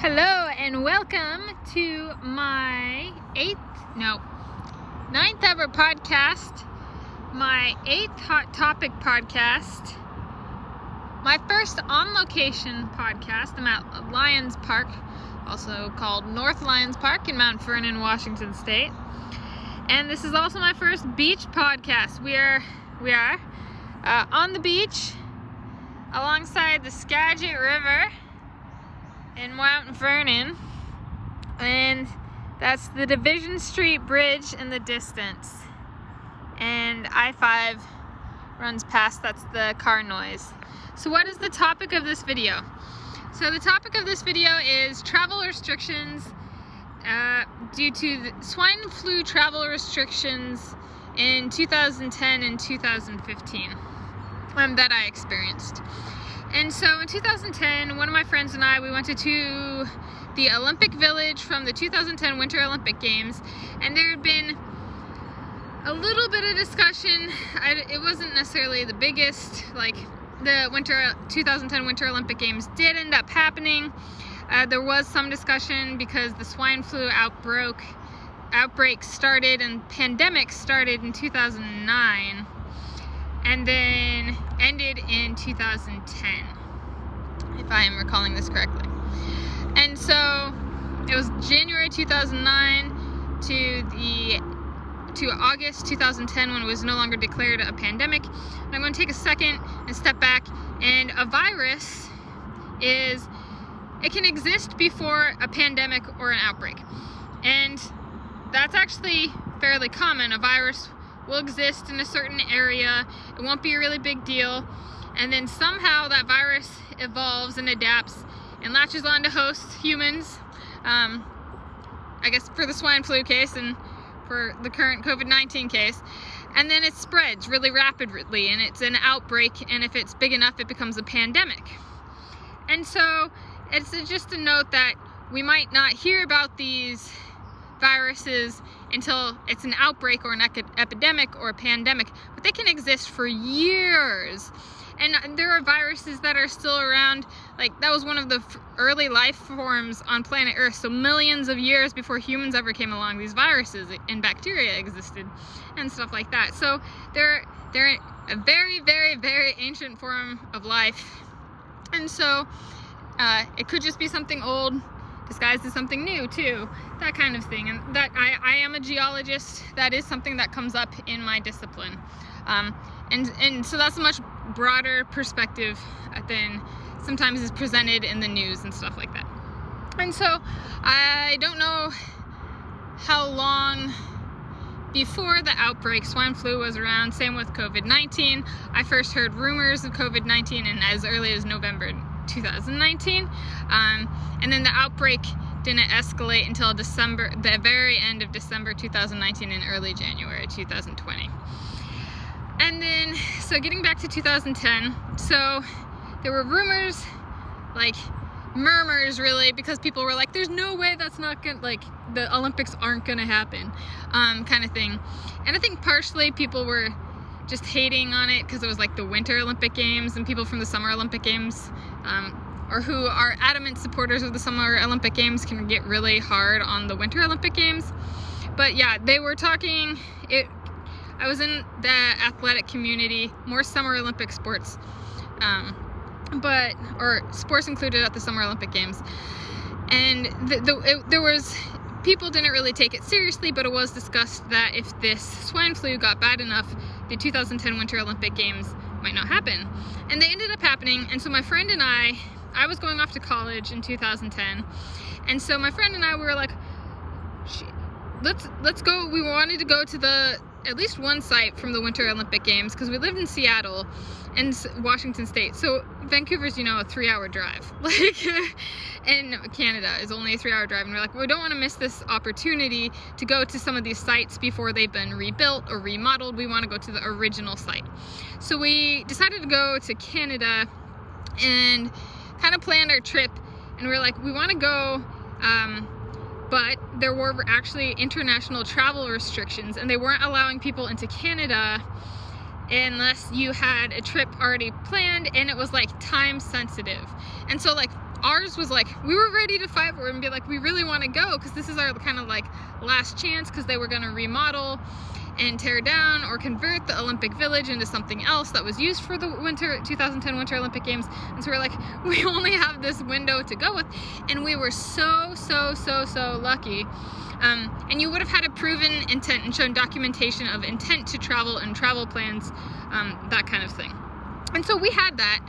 Hello and welcome to my ninth ever podcast, my 8th Hot Topic podcast, my first on location podcast. I'm at Lions Park, also called North Lions Park in Mount Vernon, Washington State. And this is also my first beach podcast. We are on the beach alongside the Skagit River in Mount Vernon, and that's the Division Street Bridge in the distance, and I-5 runs past. That's the car noise. So what is the topic of this video? So the topic of this video is travel restrictions due to the swine flu travel restrictions in 2010 and 2015 that I experienced. And so in 2010, one of my friends and I, we went to the Olympic Village from the 2010 Winter Olympic Games, and there had been a little bit of discussion. It wasn't necessarily the biggest, like the 2010 Winter Olympic Games did end up happening. There was some discussion because the swine flu outbreak started and pandemic started in 2009. And then ended in 2010, if I am recalling this correctly. And so it was January 2009 to August 2010 when it was no longer declared a pandemic. And I'm going to take a second and step back. And a virus it can exist before a pandemic or an outbreak. And that's actually fairly common. A virus will exist in a certain area. It won't be a really big deal, and then somehow that virus evolves and adapts and latches on to host humans, I guess for the swine flu case and for the current COVID-19 case, and then it spreads really rapidly and it's an outbreak, and if it's big enough it becomes a pandemic. And so it's just a note that we might not hear about these viruses until it's an outbreak or an epidemic or a pandemic, but they can exist for years. And there are viruses that are still around, like that was one of the early life forms on planet Earth, so millions of years before humans ever came along, these viruses and bacteria existed and stuff like that. So they're a very, very, very ancient form of life, and so it could just be something old disguised as something new too, that kind of thing. And that I am a geologist. That is something that comes up in my discipline, and so that's a much broader perspective than sometimes is presented in the news and stuff like that. And so I don't know how long before the outbreak swine flu was around. Same with COVID-19. I first heard rumors of COVID-19 and as early as November 2019, and then the outbreak didn't escalate until the very end of December 2019 and early January 2020. And then, so getting back to 2010, so there were rumors, like murmurs really, because people were like, there's no way that's not gonna, like the Olympics aren't gonna happen, kind of thing. And I think partially people were just hating on it because it was like the Winter Olympic Games, and people from the Summer Olympic Games, or who are adamant supporters of the Summer Olympic Games, can get really hard on the Winter Olympic Games. But yeah, they were talking, I was in the athletic community, more Summer Olympic sports, or sports included at the Summer Olympic Games. And there was, people didn't really take it seriously, but it was discussed that if this swine flu got bad enough, the 2010 Winter Olympic Games might not happen. And they ended up happening, and so my friend and I was going off to college in 2010, and so my friend and I were like, let's go. We wanted to go to at least one site from the Winter Olympic Games, because we lived in Seattle and Washington State, so Vancouver's, a 3-hour drive, like, and Canada is only a 3-hour drive, and we're like, we don't want to miss this opportunity to go to some of these sites before they've been rebuilt or remodeled. We want to go to the original site. So we decided to go to Canada and kind of planned our trip, and we're like, we want to go, but there were actually international travel restrictions, and they weren't allowing people into Canada unless you had a trip already planned, and it was like time sensitive. And so like ours was like, we were ready to fight for it and be like, we really want to go because this is our kind of like last chance, because they were going to remodel and tear down or convert the Olympic Village into something else that was used for the 2010 Winter Olympic Games. And so we're like, we only have this window to go with, and we were so lucky. And you would have had a proven intent and shown documentation of intent to travel and travel plans, that kind of thing. And so we had that,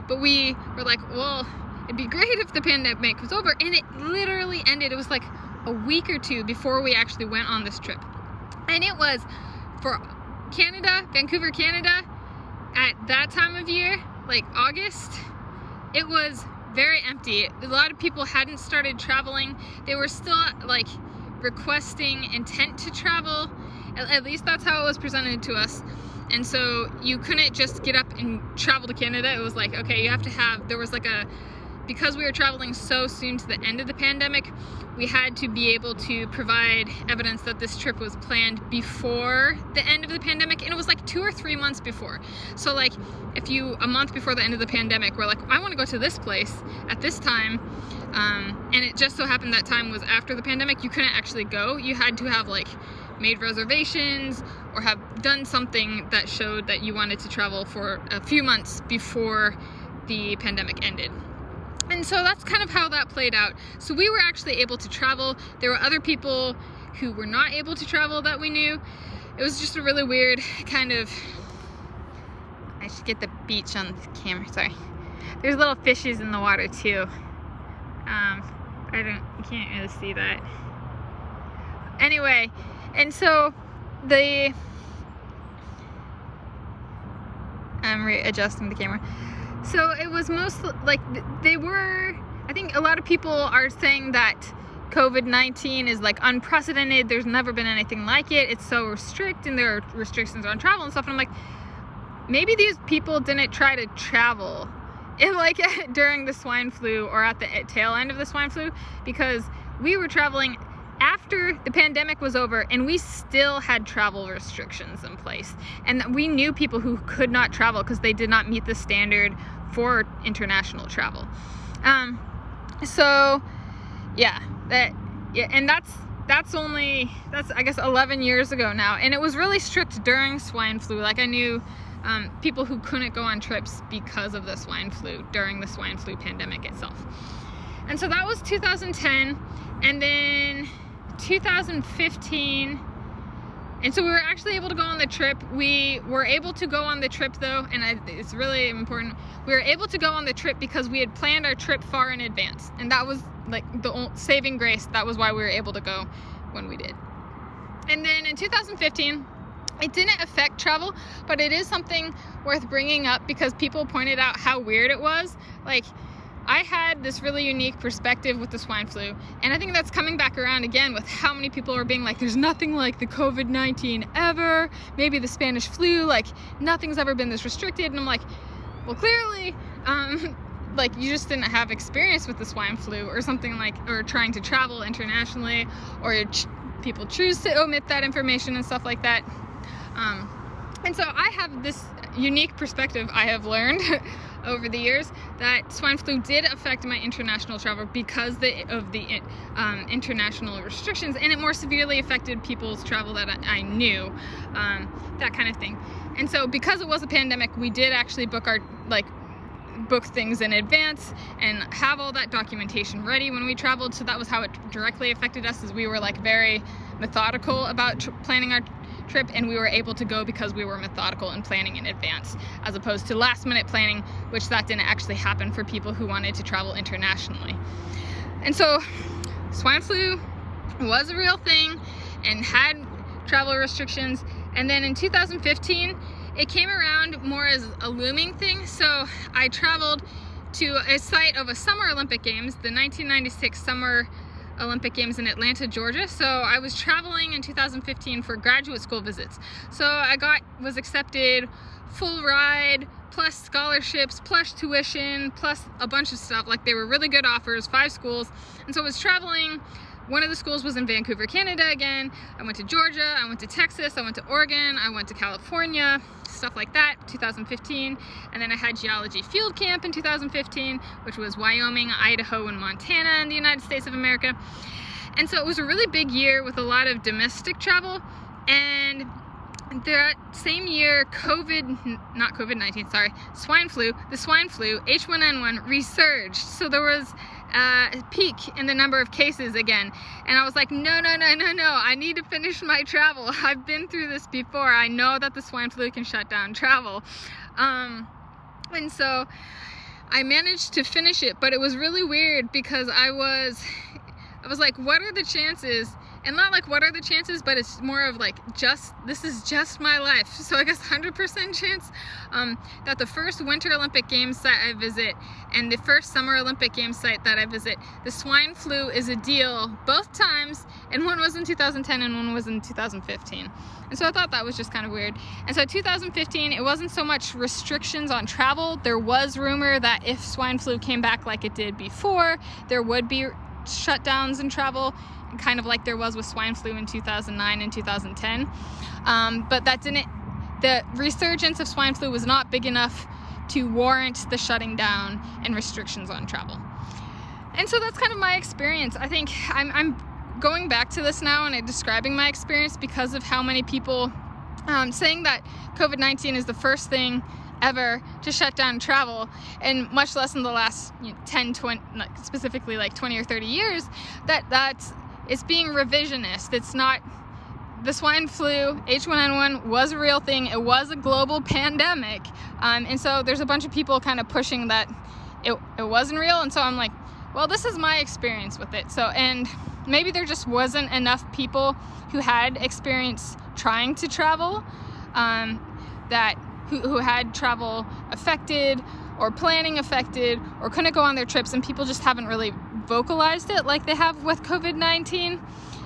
but we were like, well, it'd be great if the pandemic was over, and it literally ended. It was like a week or two before we actually went on this trip. And it was, for Canada, Vancouver, Canada, at that time of year, like August, it was very empty. A lot of people hadn't started traveling. They were still like requesting intent to travel. At least that's how it was presented to us. And so you couldn't just get up and travel to Canada. It was like, okay, you have to have, there was like a, because we were traveling so soon to the end of the pandemic, we had to be able to provide evidence that this trip was planned before the end of the pandemic, and it was like 2 or 3 months before. So like, if you, a month before the end of the pandemic, were like, I want to go to this place at this time, and it just so happened that time was after the pandemic, you couldn't actually go. You had to have like made reservations or have done something that showed that you wanted to travel for a few months before the pandemic ended. And so that's kind of how that played out. So we were actually able to travel. There were other people who were not able to travel that we knew. It was just a really weird kind of, I should get the beach on the camera, sorry. There's little fishes in the water too. You can't really see that. Anyway, and so I'm readjusting the camera. So it was mostly like they were, I think a lot of people are saying that COVID-19 is like unprecedented. There's never been anything like it. It's so strict, and there are restrictions on travel and stuff. And I'm like, maybe these people didn't try to travel during the swine flu or at the tail end of the swine flu, because we were traveling after the pandemic was over, and we still had travel restrictions in place. And we knew people who could not travel because they did not meet the standard for international travel. So yeah, and that's I guess 11 years ago now, and it was really strict during swine flu. Like I knew people who couldn't go on trips because of the swine flu during the swine flu pandemic itself. And so that was 2010, and then 2015, and so we were actually able to go on the trip. We were able to go on the trip though, and it's really important, we were able to go on the trip because we had planned our trip far in advance, and that was like the saving grace. That was why we were able to go when we did. And then in 2015, it didn't affect travel, but it is something worth bringing up because people pointed out how weird it was. Like, I had this really unique perspective with the swine flu, and I think that's coming back around again with how many people are being like, there's nothing like the COVID-19 ever, maybe the Spanish flu, like nothing's ever been this restricted. And I'm like, well, clearly, like you just didn't have experience with the swine flu or something, like, or trying to travel internationally, or people choose to omit that information and stuff like that. And so I have this unique perspective I have learned over the years that swine flu did affect my international travel because of the international restrictions, and it more severely affected people's travel that I knew, that kind of thing. And so because it was a pandemic, we did actually book things in advance and have all that documentation ready when we traveled. So that was how it directly affected us, is we were like very methodical about planning our trip, and we were able to go because we were methodical in planning in advance, as opposed to last minute planning, which that didn't actually happen for people who wanted to travel internationally. And so swine flu was a real thing and had travel restrictions. And then in 2015, it came around more as a looming thing. So I traveled to a site of a Summer Olympic Games, the 1996 Summer Olympic Games in Atlanta, Georgia. So I was traveling in 2015 for graduate school visits. So I was accepted full ride plus scholarships, plus tuition, plus a bunch of stuff. Like, they were really good offers, 5 schools. And so I was traveling. One of the schools was in Vancouver, Canada again. I went to Georgia, I went to Texas, I went to Oregon, I went to California, stuff like that, 2015. And then I had geology field camp in 2015, which was Wyoming, Idaho, and Montana in the United States of America. And so it was a really big year with a lot of domestic travel. And that same year, swine flu, the swine flu, H1N1 resurged. So there was a peak in the number of cases again. And I was like, no, I need to finish my travel. I've been through this before. I know that the swine flu can shut down travel. And so I managed to finish it, but it was really weird because I was like, what are the chances? And not like, what are the chances, but it's more of like, this is just my life. So I guess 100% chance that the first Winter Olympic Games site I visit and the first Summer Olympic Games site that I visit, the swine flu is a deal both times, and one was in 2010 and one was in 2015. And so I thought that was just kind of weird. And so 2015, it wasn't so much restrictions on travel. There was rumor that if swine flu came back like it did before, there would be shutdowns in travel, kind of like there was with swine flu in 2009 and 2010. But the resurgence of swine flu was not big enough to warrant the shutting down and restrictions on travel. And so that's kind of my experience. I think I'm going back to this now and I'm describing my experience because of how many people saying that COVID-19 is the first thing ever to shut down travel, and much less in the last 10, 20, specifically like 20 or 30 years, that it's being revisionist. It's not. The swine flu, H1N1, was a real thing. It was a global pandemic. And so there's a bunch of people kind of pushing that it wasn't real. And so I'm like, well, this is my experience with it. So, and maybe there just wasn't enough people who had experience trying to travel, who had travel affected or planning affected or couldn't go on their trips, and people just haven't really vocalized it like they have with COVID-19.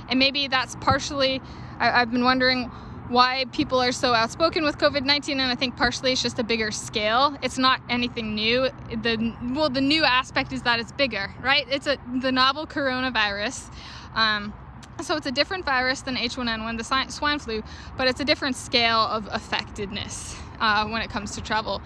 And maybe that's partially, I've been wondering why people are so outspoken with COVID-19, and I think partially it's just a bigger scale. It's not anything new. The new aspect is that it's bigger, right? It's the novel coronavirus. So it's a different virus than H1N1, the swine flu, but it's a different scale of affectedness when it comes to travel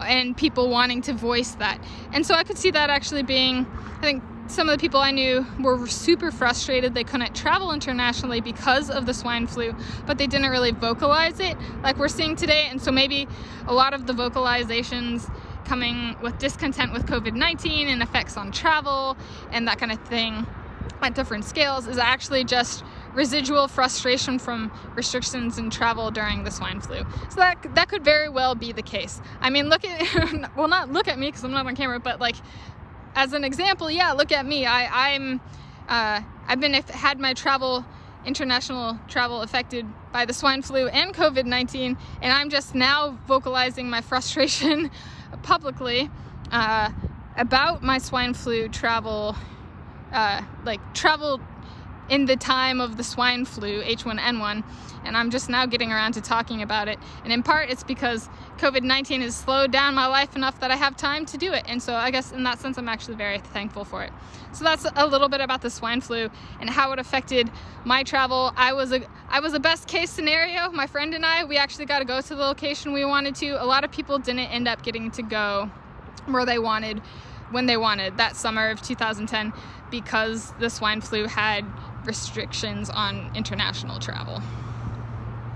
and people wanting to voice that. And so I could see that actually being, I think some of the people I knew were super frustrated they couldn't travel internationally because of the swine flu, but they didn't really vocalize it like we're seeing today. And so maybe a lot of the vocalizations coming with discontent with COVID-19 and effects on travel and that kind of thing at different scales is actually just residual frustration from restrictions in travel during the swine flu. So that could very well be the case. I mean, look at, well, not look at me because I'm not on camera, but like as an example, yeah, look at me. I've had my international travel affected by the swine flu and COVID-19, and I'm just now vocalizing my frustration publicly about my swine flu travel, travel in the time of the swine flu, H1N1, and I'm just now getting around to talking about it. And in part, it's because COVID-19 has slowed down my life enough that I have time to do it. And so I guess in that sense, I'm actually very thankful for it. So that's a little bit about the swine flu and how it affected my travel. I was a best case scenario. My friend and I, we actually got to go to the location we wanted to. A lot of people didn't end up getting to go where they wanted, when they wanted, that summer of 2010, because the swine flu had restrictions on international travel.